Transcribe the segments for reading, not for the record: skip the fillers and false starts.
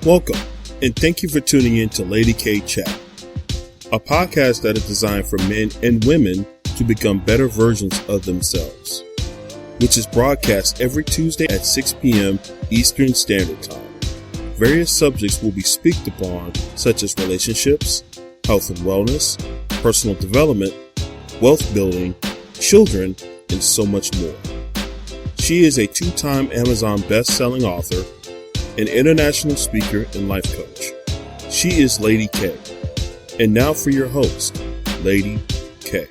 Welcome, and thank you for tuning in to Lady K Chat, a podcast that is designed for men and women to become better versions of themselves, which is broadcast every Tuesday at 6 p.m. Eastern Standard Time. Various subjects will be spoken upon, such as relationships, health and wellness, personal development, wealth building, children, and so much more. She is a two-time Amazon best-selling author, an international speaker, and life coach. She is Lady K. And now for your host, Lady K.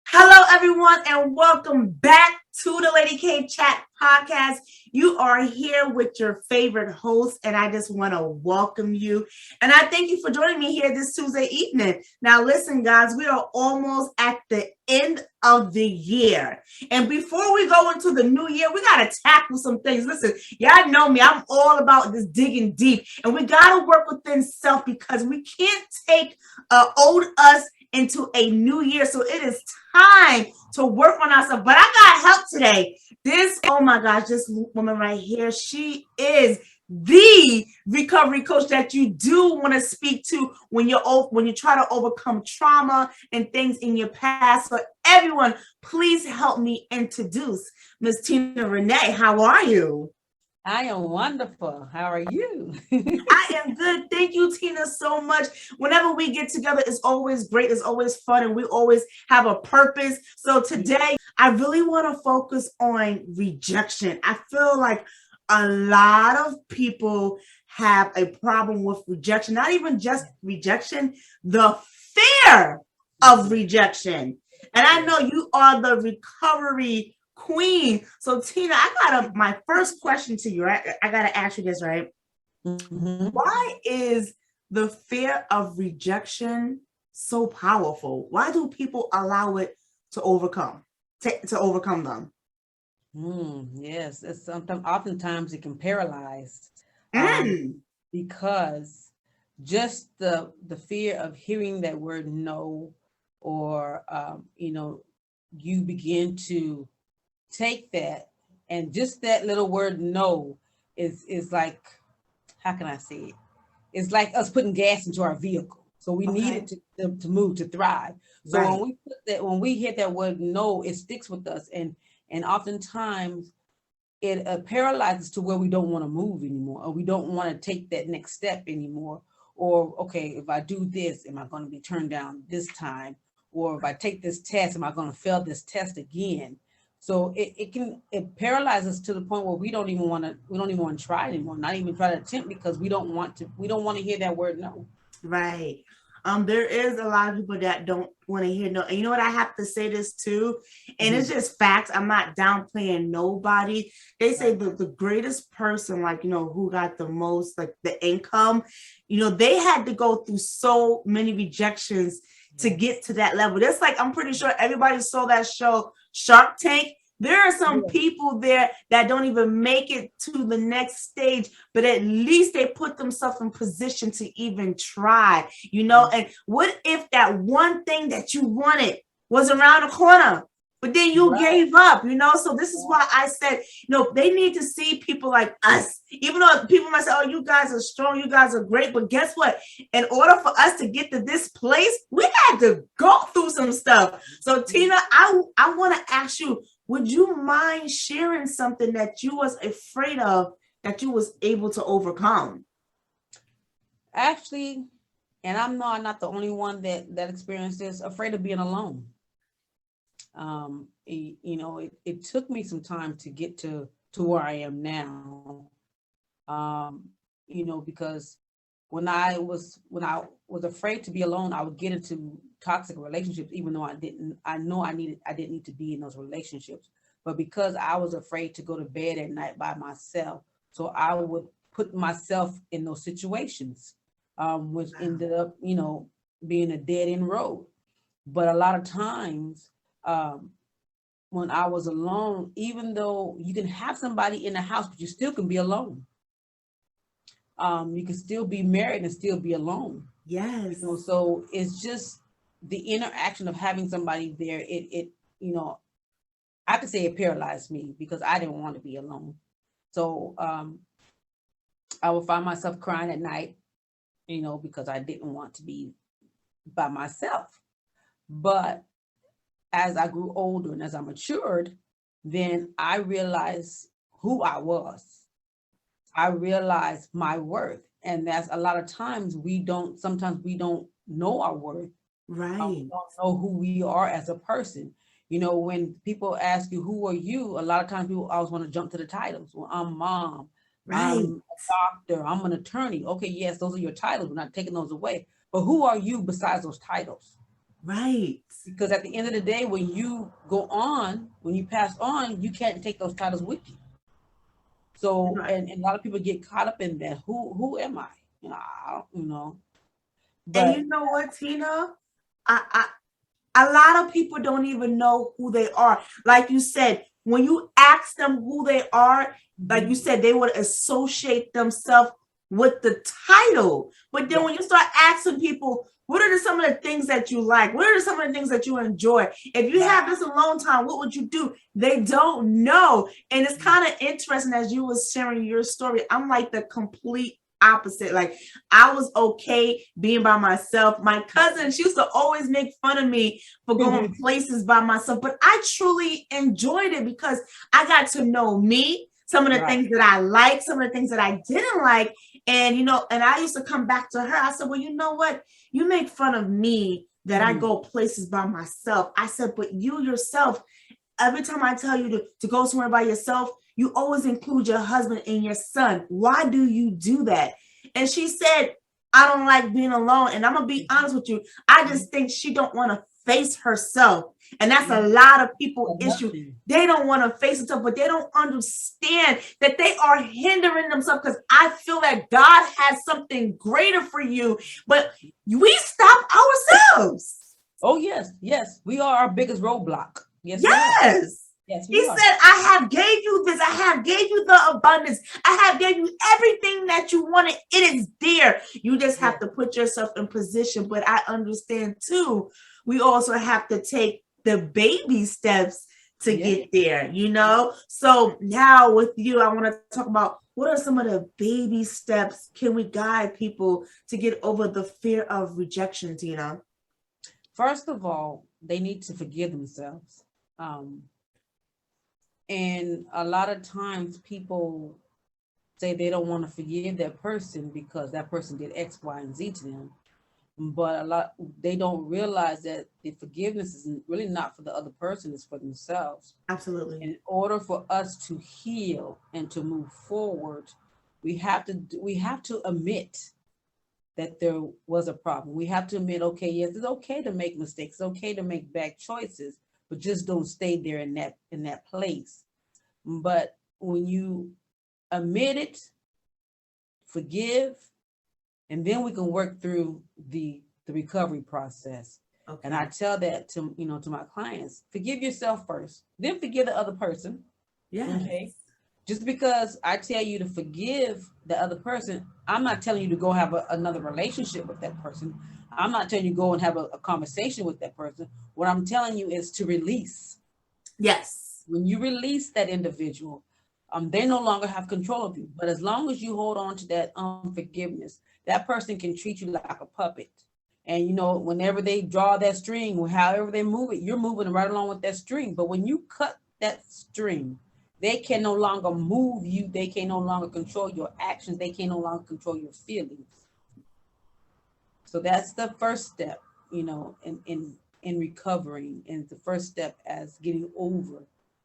Hello, everyone, and welcome back to the Lady K Chat podcast. You are here with your favorite host, and I just want to welcome you. And I thank you for joining me here this Tuesday evening. Now, listen, guys, we are almost at the end of the year. And before we go into the new year, we got to tackle some things. Listen, y'all know me. I'm all about this digging deep. And we got to work within self because we can't take old us into a new year. So it is time to work on ourselves. But I got help today. Oh my gosh, this woman right here, she is the recovery coach that you do want to speak to when you try to overcome trauma and things in your past. So everyone, please help me introduce Miss Tina Rane. How are you? I am wonderful. How are you? I am good. Thank you, Tina, so much. Whenever we get together, it's always great. It's always fun, and we always have a purpose. So today, I really want to focus on rejection. I feel like a lot of people have a problem with rejection, not even just rejection, the fear of rejection. And I know you are the recovery queen. So Tina, my first question to you, right? I gotta ask you this, right? Mm-hmm. Why is the fear of rejection so powerful? Why do people allow it to overcome them? Yes, it's sometimes. Oftentimes it can paralyze because just the fear of hearing that word no, or you begin to take that, and just that little word no is like, how can I say it? It's like us putting gas into our vehicle. So we need it to move, to thrive. So when we hit that word no, it sticks with us, and oftentimes it paralyzes to where we don't want to move anymore, or we don't want to take that next step anymore. Or, okay, if I do this, am I going to be turned down this time? Or if I take this test, am I going to fail this test again? So it paralyzes to the point where we don't even want to try anymore, not even try to attempt, because we don't want to hear that word no. Right. There is a lot of people that don't want to hear no. And you know what? I have to say this too. And it's just facts. I'm not downplaying nobody. They say the greatest person, who got the most, the income, they had to go through so many rejections to get to that level. That's I'm pretty sure everybody saw that show Shark Tank. There are some people there that don't even make it to the next stage, but at least they put themselves in position to even try, and what if that one thing that you wanted was around the corner, but then you gave up, So this is why I said, they need to see people like us, even though people might say, oh, you guys are strong, you guys are great. But guess what? In order for us to get to this place, we had to go through some stuff. So Tina, I want to ask you, would you mind sharing something that you was afraid of that you was able to overcome? Actually, and I'm not the only one that experienced this, afraid of being alone. It took me some time to get to where I am now. Because when I was afraid to be alone, I would get into toxic relationships, even though I didn't need to be in those relationships. But because I was afraid to go to bed at night by myself, so I would put myself in those situations, which ended up, being a dead end road. But a lot of times, when I was alone, even though you can have somebody in the house, but you still can be alone. You can still be married and still be alone. Yes. So it's just the interaction of having somebody there. I could say it paralyzed me because I didn't want to be alone. So I would find myself crying at night, because I didn't want to be by myself. But as I grew older and as I matured, then I realized who I was. I realized my worth. And that's a lot of times sometimes we don't know our worth. Right. We don't know who we are as a person. When people ask you, who are you? A lot of times people always want to jump to the titles. Well, I'm mom, Right. I'm a doctor, I'm an attorney. Okay, yes, those are your titles. We're not taking those away. But who are you besides those titles? Right. Because at the end of the day, when you pass on, you can't take those titles with you. So, Right. and a lot of people get caught up in that. Who am I? I don't. But and you know what, Tina? A lot of people don't even know who they are. Like you said, when you ask them who they are, like you said, they would associate themselves with the title. But then when you start asking people, what are some of the things that you like? What are some of the things that you enjoy? If you have this alone time, what would you do? They don't know. And it's kind of interesting as you was sharing your story. I'm like the complete opposite. Like I was okay being by myself. My cousin, she used to always make fun of me for going places by myself, but I truly enjoyed it because I got to know me, some of the things that I like, some of the things that I didn't like. And, and I used to come back to her. I said, well, you know what? You make fun of me that I go places by myself. I said, but you yourself, every time I tell you to go somewhere by yourself, you always include your husband and your son. Why do you do that? And she said, I don't like being alone. And I'm going to be honest with you. I just think she don't want to face herself. And that's a lot of people's issue. They don't want to face themselves, but they don't understand that they are hindering themselves, because I feel that God has something greater for you, but we stop ourselves. Oh, yes. Yes. We are our biggest roadblock. Yes. Yes, he said, I have gave you this. I have gave you the abundance. I have gave you everything that you wanted. It is there. You just have to put yourself in position. But I understand too, we also have to take the baby steps to get there, So now with you, I want to talk about what are some of the baby steps can we guide people to get over the fear of rejection, Tina? First of all, they need to forgive themselves. And a lot of times people say they don't want to forgive that person because that person did X, Y, and Z to them. But they don't realize that the forgiveness is really not for the other person, it's for themselves. Absolutely. In order for us to heal and to move forward, we have to admit that there was a problem. We have to admit, okay, yes, it's okay to make mistakes, it's okay to make bad choices, but just don't stay there in that place. But when you admit it, forgive, and then we can work through the recovery process. Okay. And I tell that to my clients: forgive yourself first, then forgive the other person. Yeah. Okay. Just because I tell you to forgive the other person, I'm not telling you to go have another relationship with that person. I'm not telling you to go and have a conversation with that person. What I'm telling you is to release. Yes. When you release that individual, they no longer have control of you. But as long as you hold on to that unforgiveness, that person can treat you like a puppet. And, whenever they draw that string, or however they move it, you're moving right along with that string. But when you cut that string, they can no longer move you. They can no longer control your actions. They can no longer control your feelings. So that's the first step, in recovering, and the first step as getting over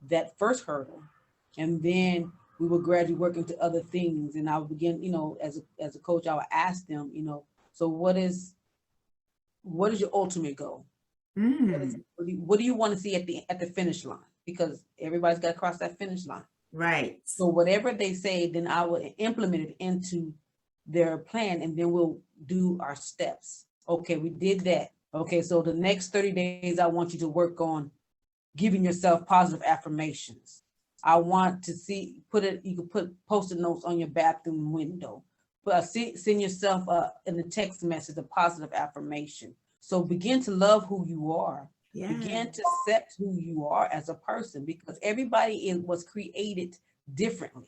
that first hurdle. And then we will gradually work into other things. And I would begin, as a coach, I would ask them, so what is your ultimate goal? What do you want to see at the finish line? Because everybody's got to cross that finish line. Right. So whatever they say, then I will implement it into their plan, and then we'll do our steps. Okay, we did that. Okay, so the next 30 days, I want you to work on giving yourself positive affirmations. I want to see, you can put Post-it notes on your bathroom window, but send yourself in the text message a positive affirmation. So begin to love who you are. Begin to accept who you are as a person, because everybody was created differently.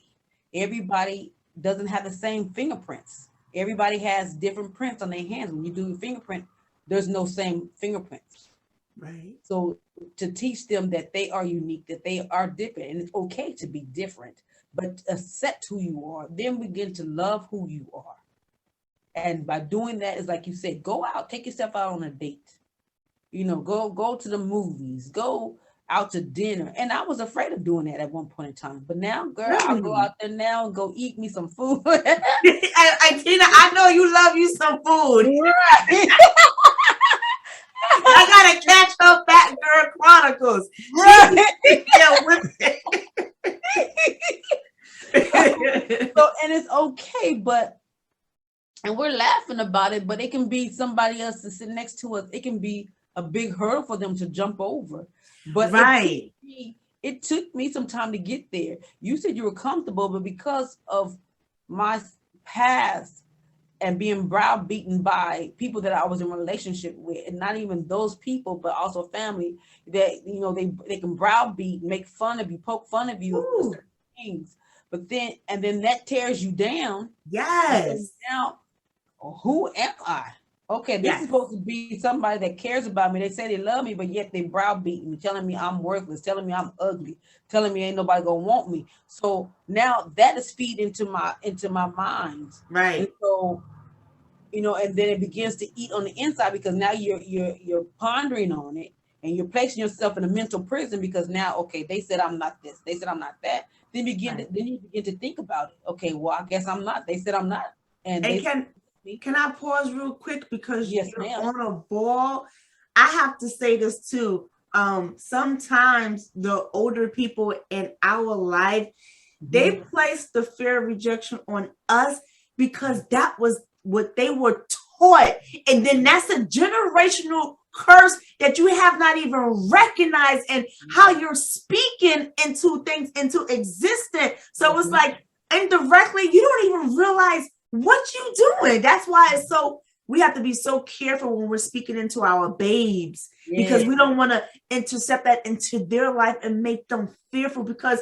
Everybody doesn't have the same fingerprints. Everybody has different prints on their hands. When you do your fingerprint, there's no same fingerprints. Right. So to teach them that they are unique, that they are different, and it's okay to be different, but accept who you are, then begin to love who you are. And by doing that, is like you said, go out, take yourself out on a date. Go to the movies, go out to dinner. And I was afraid of doing that at one point in time. But now, girl, really? I'll go out there now and go eat me some food. Tina, I know you love you some food. Right. I gotta catch her Fat Girl Chronicles. Right. And it's okay, and we're laughing about it, but it can be somebody else to sit next to us. It can be a big hurdle for them to jump over. But right. It took me some time to get there. You said you were comfortable, but because of my past and being browbeaten by people that I was in relationship with, and not even those people, but also family, that they can browbeat, make fun of you, poke fun of you for certain things. But then that tears you down. Yes. Now, who am I? Okay, this is supposed to be somebody that cares about me. They say they love me, but yet they browbeat me, telling me I'm worthless, telling me I'm ugly, telling me ain't nobody gonna want me. So now that is feed into my mind. Right. And so, and then it begins to eat on the inside, because now you're pondering on it, and you're placing yourself in a mental prison, because now, okay, they said I'm not this, they said I'm not that. Then you begin to think about it. Okay, well, I guess I'm not. They said I'm not. And can I pause real quick, because yes, you're ma'am. on a ball? I have to say this too. Sometimes the older people in our life, they place the fear of rejection on us because that was what they were taught. And then that's a generational curse that you have not even recognized, and how you're speaking into things into existence. So it's like indirectly, you don't even realize what you doing. That's why we have to be so careful when we're speaking into our babes, because we don't want to intercept that into their life and make them fearful, because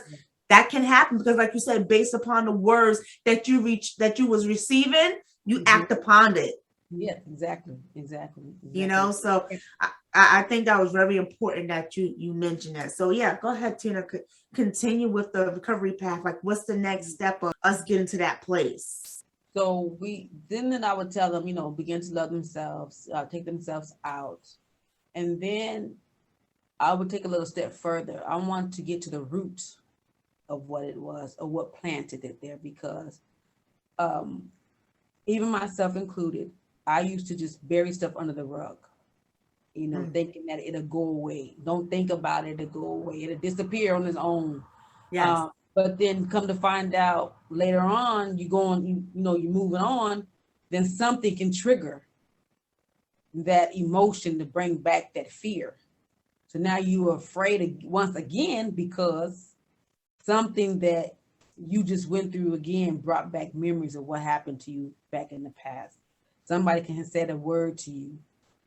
that can happen. Because like you said, based upon the words that you was receiving, you act upon it. Yeah, exactly. So I think that was very important that you mentioned that. So yeah, go ahead, Tina. Continue with the recovery path. Like, what's the next step of us getting to that place? So then I would tell them, begin to love themselves, take themselves out. And then I would take a little step further. I want to get to the root of what it was, or what planted it there, because even myself included, I used to just bury stuff under the rug, thinking that it'll go away. Don't think about it, it'll go away. It'll disappear on its own. Yes. But then come to find out later on, you're moving on, then something can trigger that emotion to bring back that fear. So now you're afraid once again, because something that you just went through again brought back memories of what happened to you back in the past. Somebody can have said a word to you,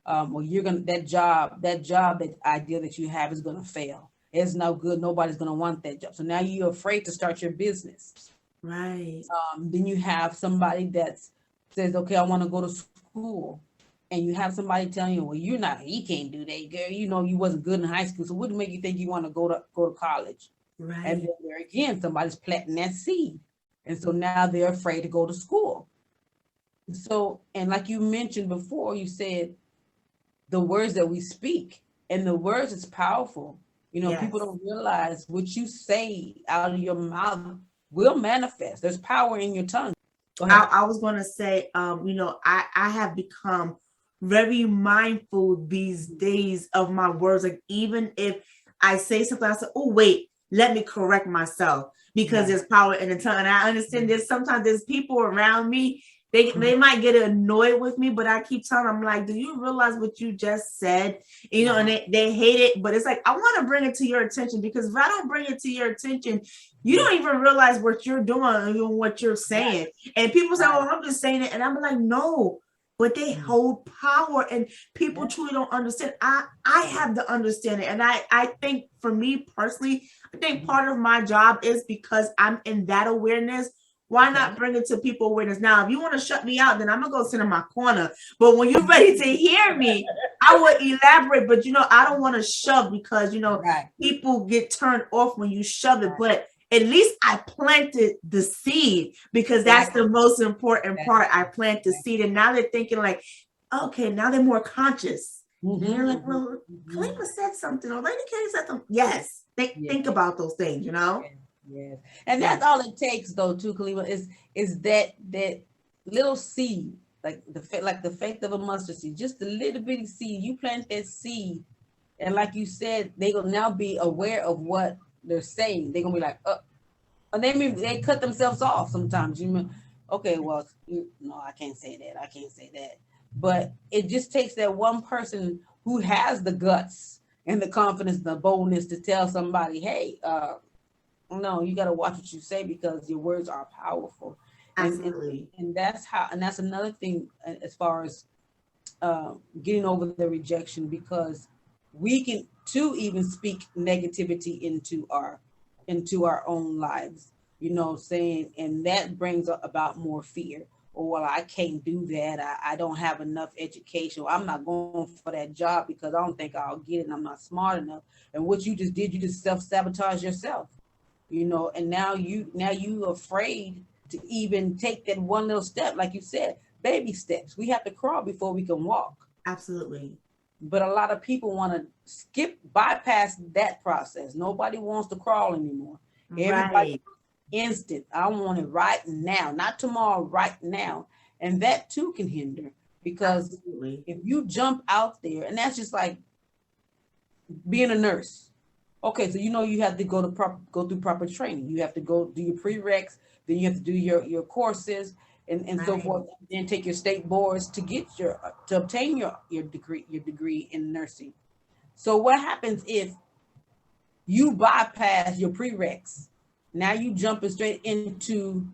or that idea that you have is going to fail. It's no good. Nobody's going to want that job. So now you're afraid to start your business. Right. Then you have somebody that says, okay, I want to go to school. And you have somebody telling you, well, you can't do that, girl. You wasn't good in high school. So what would make you think you want to go to college? Right. And then there again, somebody's planting that seed. And so now they're afraid to go to school. So, and like you mentioned before, you said the words that we speak, and the words is powerful. People don't realize what you say out of your mouth will manifest. There's power in your tongue. I was going to say, I have become very mindful these days of my words. Like, even if I say something, I say, oh, wait, let me correct myself, because there's power in the tongue. And I understand sometimes there's people around me, they might get annoyed with me, but I keep telling them, like, do you realize what you just said? And they hate it, but it's like, I want to bring it to your attention, because if I don't bring it to your attention, you don't even realize what you're doing, even what you're saying. And people say, oh, I'm just saying it. And I'm like, no, but they hold power, and people truly don't understand. I have the understanding, and I think for me personally, I think part of my job is because I'm in that awareness. Why not bring it to people awareness? Now, if you want to shut me out, then I'm gonna go sit in my corner. But when you're ready to hear me, I will elaborate. But I don't want to shove, because people get turned off when you shove it. But at least I planted the seed, because that's the most important part. I plant the seed, and now they're thinking like, okay, now they're more conscious. They're like, well, Kalima said something, or Lady K said something. Yes, think about those things, Yes, and that's all it takes, though, too, Kalima, is that little seed, like the faith of a mustard seed, just a little bitty seed. You plant that seed, and like you said, they will now be aware of what they're saying. They're gonna be like, and they cut themselves off sometimes. Okay, well, no, I can't say that. I can't say that. But it just takes that one person who has the guts and the confidence, the boldness to tell somebody, hey, no, you got to watch what you say, because your words are powerful. Absolutely. And that's another thing as far as getting over the rejection, because we can too even speak negativity into our own lives, saying, and that brings about more fear. Or, well, I can't do that. I don't have enough education. Or, I'm not going for that job because I don't think I'll get it, and I'm not smart enough. And what you just did, you just self-sabotage yourself. And now you afraid to even take that one little step. Like you said, baby steps. We have to crawl before we can walk. Absolutely. But a lot of people want to bypass that process. Nobody wants to crawl anymore. Everybody instant. I want it right now, not tomorrow, right now. And that too can hinder, because if you jump out there, and that's just like being a nurse. Okay, so you have to go through proper training. You have to go do your prereqs, then you have to do your courses and so forth, then take your state boards to obtain your degree in nursing. So what happens if you bypass your prereqs? Now you jumping straight into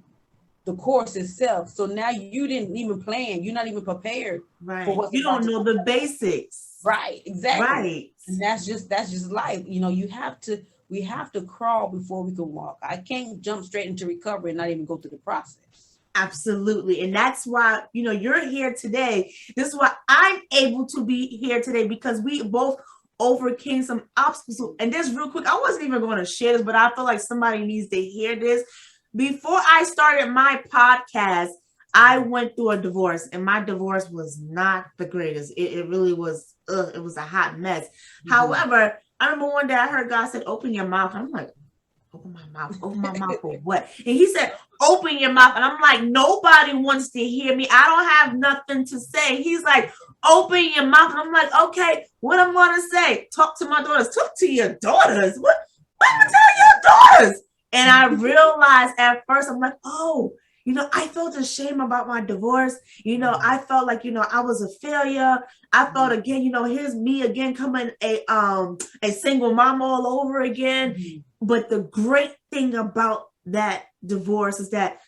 the course itself. So now you didn't even plan. You're not even prepared for what's you don't know the basics. Right, exactly. Right. And that's just life. We have to crawl before we can walk. I can't jump straight into recovery and not even go through the process. Absolutely. And that's why, you're here today. This is why I'm able to be here today, because we both overcame some obstacles. And this real quick, I wasn't even going to share this, but I feel like somebody needs to hear this. Before I started my podcast, I went through a divorce, and my divorce was not the greatest. It really was. It was a hot mess. However, I remember one day I heard God said, open your mouth. And I'm like, open my mouth for what? And he said, open your mouth. And I'm like, nobody wants to hear me. I don't have nothing to say. He's like, open your mouth. And I'm like, okay, what I'm going to say? Talk to my daughters. Talk to your daughters. What am I tell your daughters? And I realized at first, I'm like, oh, I felt ashamed about my divorce. I felt like, I was a failure. I felt again, here's me again coming a single mom all over again. But the great thing about that divorce is that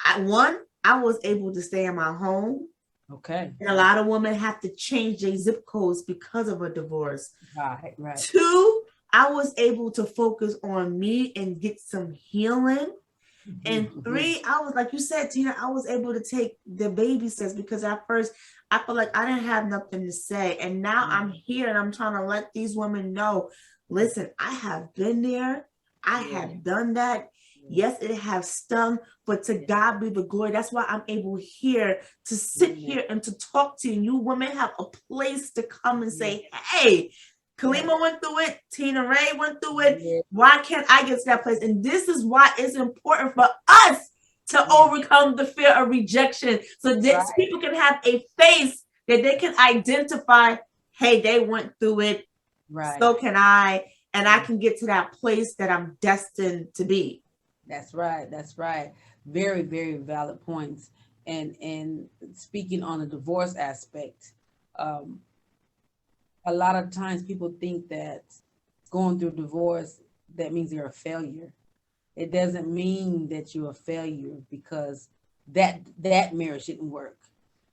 I was able to stay in my home. Okay. And a lot of women have to change their zip codes because of a divorce. Right. 2, I was able to focus on me and get some healing. And 3, I was, like you said, Tina, I was able to take the baby steps, because at first I felt like I didn't have nothing to say. And now I'm here, and I'm trying to let these women know, listen, I have been there. I have done that. Yes, it has stung, but to God be the glory. That's why I'm able here to sit here and to talk to you. And you women have a place to come and say, hey, Kalima went through it. Tina Rane went through it. Why can't I get to that place? And this is why it's important for us to overcome the fear of rejection, so that people can have a face that they can identify, hey, they went through it. So can I. And I can get to that place that I'm destined to be. That's right. Very, very valid points. And speaking on the divorce aspect, a lot of times people think that going through divorce, that means you're a failure. It doesn't mean that you're a failure, because that marriage didn't work.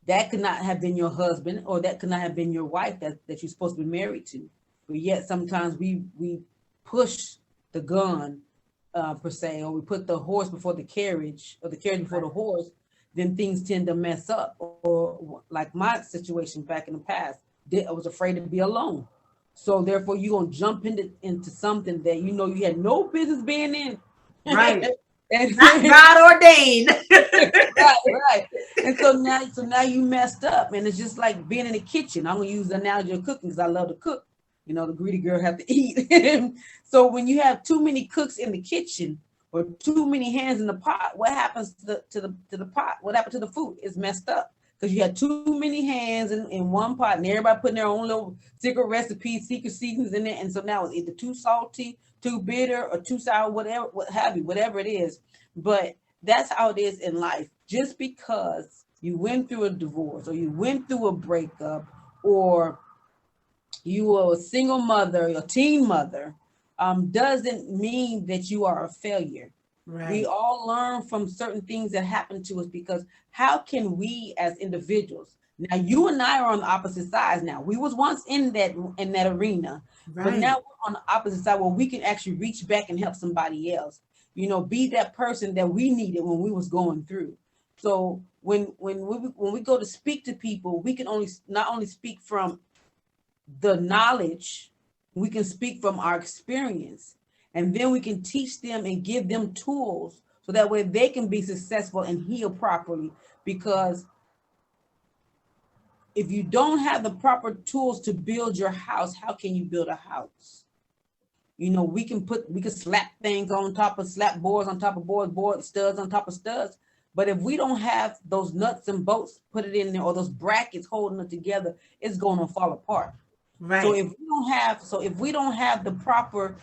that could not have been your husband, or that could not have been your wife that you're supposed to be married to. But yet sometimes we push the gun, per se, or we put the horse before the carriage, or the carriage before the horse. Then things tend to mess up. Or like my situation back in the past, I was afraid to be alone. So therefore, you're gonna jump into something that you know you had no business being in. Right. And not God ordained. right. And so now you messed up, and it's just like being in the kitchen. I'm gonna use the analogy of cooking because I love to cook. You know, the greedy girl have to eat. So when you have too many cooks in the kitchen or too many hands in the pot, what happens to the pot? What happened to the food? It's messed up because you had too many hands in one pot, and everybody putting their own little secret recipes, secret seasonings in there. And so now it's either too salty, too bitter, or too sour, whatever it is. But that's how it is in life. Just because you went through a divorce, or you went through a breakup, or you are a single mother, a teen mother, doesn't mean that you are a failure. Right. We all learn from certain things that happen to us, because how can we as individuals, now you and I are on the opposite sides now. We was once in that arena, right, but now we're on the opposite side where we can actually reach back and help somebody else. You know, be that person that we needed when we was going through. So when we go to speak to people, we can not only speak from the knowledge, we can speak from our experience, and then we can teach them and give them tools so that way they can be successful and heal properly. Because if you don't have the proper tools to build your house, how can you build a house? You know, we can slap things on top of slap boards on top of boards, studs on top of studs. But if we don't have those nuts and bolts put it in there, or those brackets holding it together, it's going to fall apart. Right. So if we don't have the proper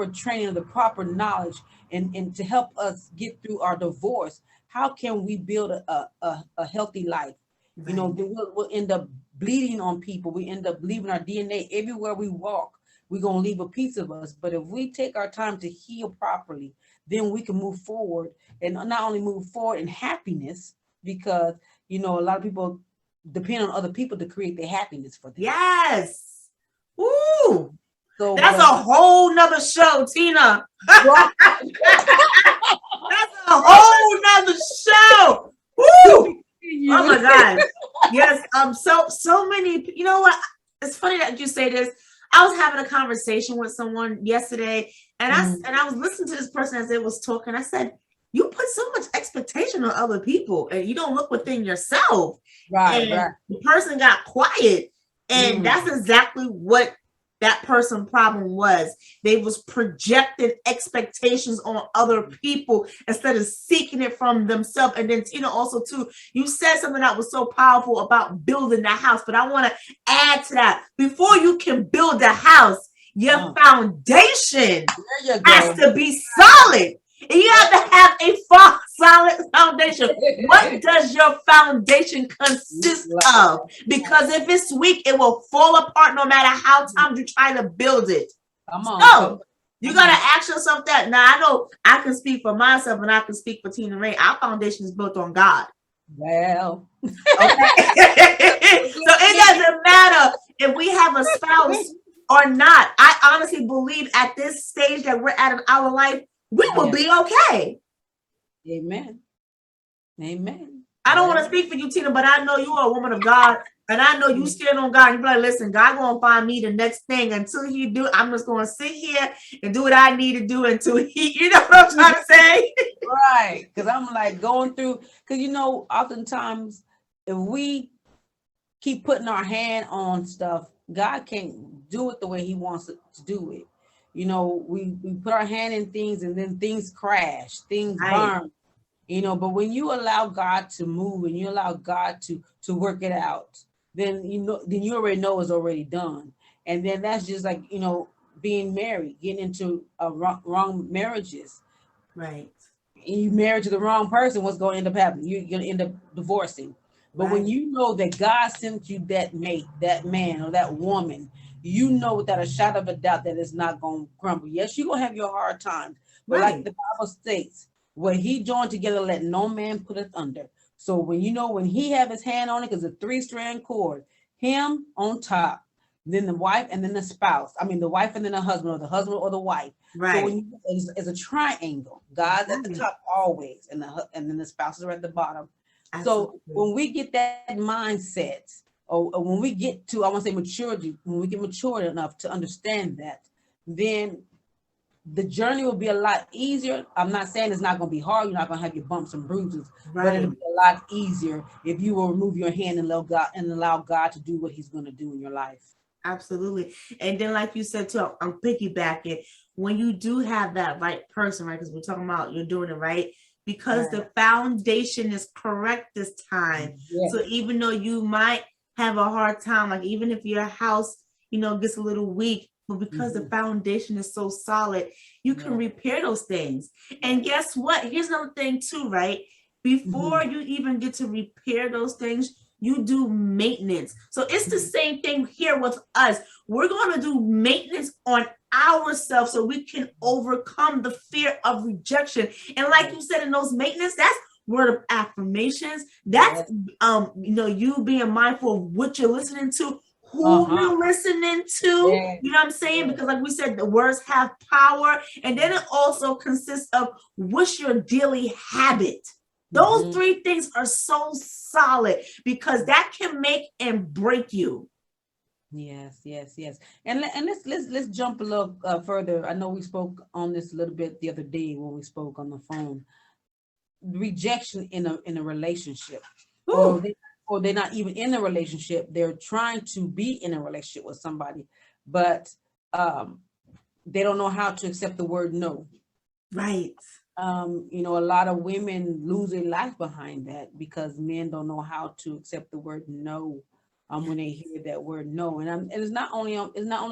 training, the proper knowledge, and to help us get through our divorce, how can we build a healthy life? Right. You know, we'll end up bleeding on people. We end up leaving our DNA everywhere we walk. We're going to leave a piece of us. But if we take our time to heal properly, then we can move forward, and not only move forward in happiness, because, you know, a lot of people depend on other people to create their happiness for them. Yes. Woo. So that's a whole nother show, Tina. That's a whole nother show. Woo. Oh my God. Yes. So many, you know what? It's funny that you say this. I was having a conversation with someone yesterday, and I was listening to this person as they was talking. I said, you put so much expectation on other people, and you don't look within yourself. Right. And the person got quiet, and that's exactly what that person's problem was. They was projecting expectations on other people instead of seeking it from themselves. And then, Tina, also too, you said something that was so powerful about building the house, but I want to add to that. Before you can build a house, your foundation has to be solid. And you have to have a solid foundation. What does your foundation consist of? Because if it's weak, it will fall apart no matter how times you try to build it. So you got to ask yourself that. Now, I know I can speak for myself, and I can speak for Tina Rane. Our foundation is built on God. Well, okay. So it doesn't matter if we have a spouse or not. I honestly believe at this stage that we're at in our life, we will be okay. Amen. Amen. I don't want to speak for you, Tina, but I know you are a woman of God, and I know you stand on God. You be like, listen, God gonna find me the next thing. Until He do, I'm just gonna sit here and do what I need to do until He. You know what I'm trying to say? Right. Because I'm like going through. Because you know, oftentimes if we keep putting our hand on stuff, God can't do it the way He wants to do it. You know, we put our hand in things, and then things crash, things burn, you know, but when you allow God to move and you allow God to work it out, then you already know it's already done. And then that's just like, you know, being married, getting into wrong marriages. Right. And you married to the wrong person, what's going to end up happening? You're going to end up divorcing. But when you know that God sent you that mate, that man or that woman, you know without a shadow of a doubt that it's not going to crumble. Yes, you're going to have your hard times. But like the Bible states, what He joined together, let no man put it under. So when he have his hand on it, because it's a 3-strand cord, him on top, then the wife, and then the spouse. I mean, the wife and then the husband or the wife. Right. So when it's a triangle. God's at the top always, and then the spouses are at the bottom. Absolutely. So when we get that mindset, or when we get to, I want to say maturity, when we get mature enough to understand that, then the journey will be a lot easier. I'm not saying it's not going to be hard. You're not going to have your bumps and bruises, but it'll be a lot easier if you will remove your hand and allow God to do what he's going to do in your life. Absolutely. And then, like you said too, I'm piggybacking. When you do have that right person, right? Because we're talking about you're doing it right, because the foundation is correct this time. Yes. So even though you might have a hard time, like even if your house, gets a little weak, but because the foundation is so solid, you can repair those things. And guess what? Here's another thing too, right? Before you even get to repair those things, you do maintenance. So it's the same thing here with us. We're going to do maintenance on ourselves so we can overcome the fear of rejection. And like you said, in those maintenance, that's word of affirmations. That's you being mindful of what you're listening to, who you're listening to. You know what I'm saying? Because like we said, the words have power. And then it also consists of what's your daily habit. Those 3 things are so solid because that can make and break you. Yes. And let's jump a little further. I know we spoke on this a little bit the other day when we spoke on the phone. Rejection in a relationship, or they're not even in a relationship. They're trying to be in a relationship with somebody, but they don't know how to accept the word no. Right. A lot of women lose their life behind that because men don't know how to accept the word no. When they hear that word no, and it's not only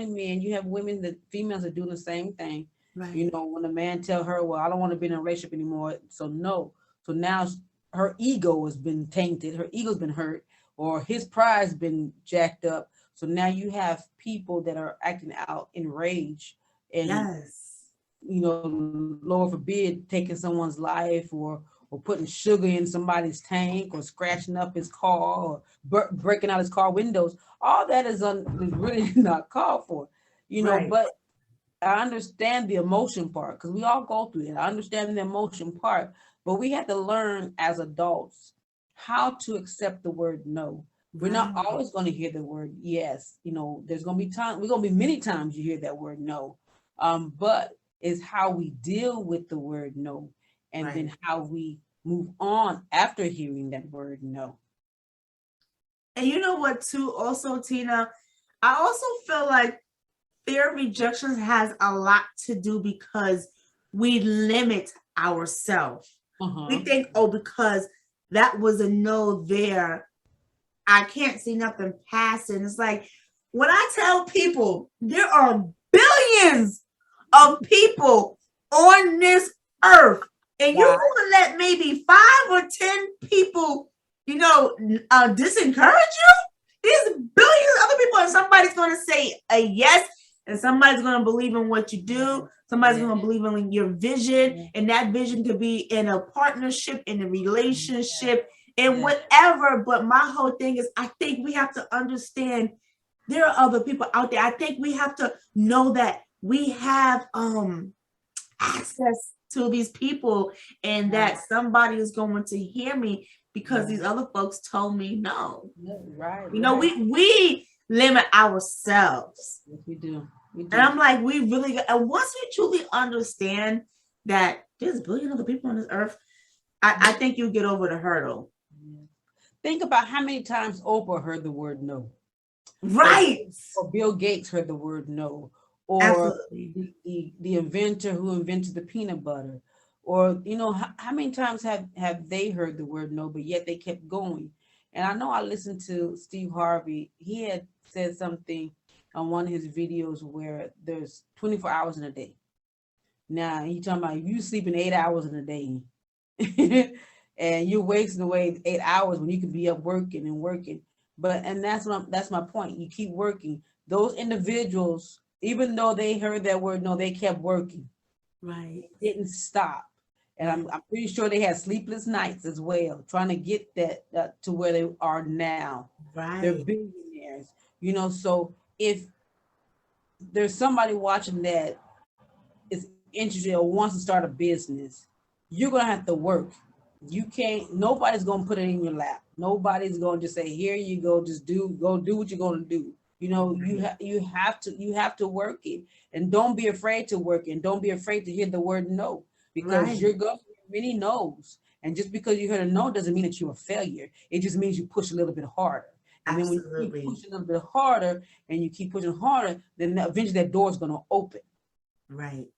men. You have women, that females are doing the same thing. Right. When a man tell her, "Well, I don't want to be in a relationship anymore," so no. So now her ego has been tainted. Her ego's been hurt, or his pride's been jacked up. So now you have people that are acting out in rage and. Lord forbid, taking someone's life or putting sugar in somebody's tank or scratching up his car or breaking out his car windows. All that is really not called for, but I understand the emotion part because we all go through it. I understand the emotion part, but we have to learn as adults how to accept the word no. We're not always going to hear the word yes. There's going to be times, we're going to be many times you hear that word no. But is how we deal with the word no, and then how we move on after hearing that word no. And you know what too, also, Tina, I also feel like fear of rejection has a lot to do because we limit ourselves. We think, because that was a no there, I can't see nothing past it. It's like, when I tell people there are billions of people on this earth, and you're going to let maybe 5 or 10 people, disencourage you? There's billions of other people, and somebody's going to say a yes, and somebody's going to believe in what you do. Somebody's going to believe in your vision, and that vision could be in a partnership, in a relationship, and whatever. But my whole thing is, I think we have to understand there are other people out there. I think we have to know that we have access to these people, and that somebody is going to hear me because these other folks told me no. We limit ourselves. Yes, we do. And I'm like, and once we truly understand that there's a billion other people on this earth, I think you get over the hurdle. Think about how many times Oprah heard the word no. Right. Or Bill Gates heard the word no. Or the inventor who invented the peanut butter. Or, how many times have they heard the word no, but yet they kept going? And I know I listened to Steve Harvey. He had said something on one of his videos where there's 24 hours in a day. Now, he's talking about you sleeping 8 hours in a day. And you're wasting away 8 hours when you could be up working and working. And that's my point. You keep working. Those individuals, even though they heard that word no, they kept working. Right. Didn't stop. And I'm pretty sure they had sleepless nights as well, trying to get that to where they are now. They're Right. billionaires, So if there's somebody watching that is interested or wants to start a business, you're gonna have to work. You can't. Nobody's gonna put it in your lap. Nobody's gonna just say, "Here you go. Just go do what you're gonna do." You have to work it, and don't be afraid to work it. And don't be afraid to hear the word no, because Right. you're going to hear many no's. And just because you heard a no doesn't mean that you're a failure. It just means you push a little bit harder. And then when you keep Absolutely. pushing a little bit harder and you keep pushing harder, then eventually that door is going to open. Right.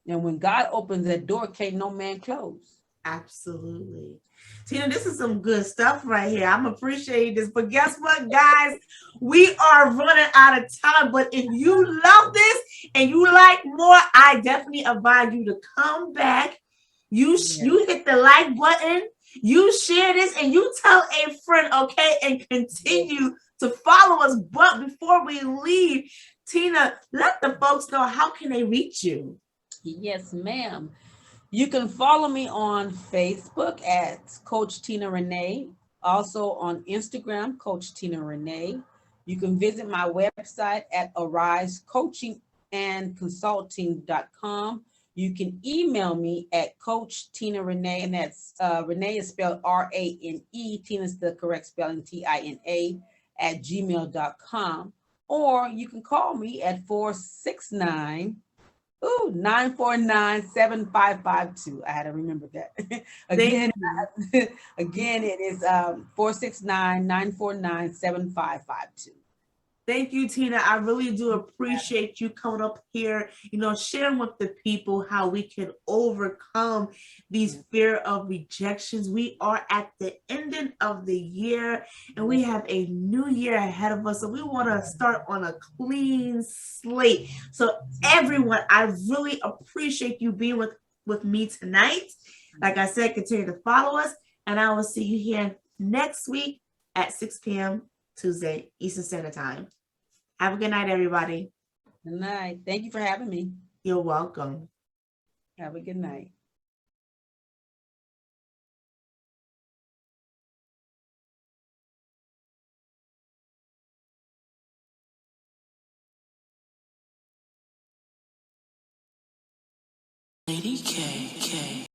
And when God opens that door, can't no man close. Absolutely. Tina, this is some good stuff right here. I'm appreciating this. But guess what, guys? We are running out of time. But if you love this and you like more, I definitely advise you to come back. You hit the like button, you share this, and you tell a friend, okay, and continue to follow us. But before we leave, Tina, let the folks know, how can they reach you? Yes, ma'am. You can follow me on Facebook at Coach Tina Rane, also on Instagram, Coach Tina Rane. You can visit my website at arisecoachingandconsulting.com. You can email me at Coach Tina Rane, and that's Rane is spelled Rane. Tina is the correct spelling, Tina, at gmail.com. Or you can call me at 949-7552. I had to remember that. Again, it is 469-949-7552. Thank you, Tina. I really do appreciate you coming up here, sharing with the people how we can overcome these fear of rejections. We are at the ending of the year and we have a new year ahead of us. So we want to start on a clean slate. So everyone, I really appreciate you being with me tonight. Like I said, continue to follow us and I will see you here next week at 6 p.m. Tuesday, Eastern Standard Time. Have a good night, everybody. Good night. Thank you for having me. You're welcome. Have a good night. Lady K.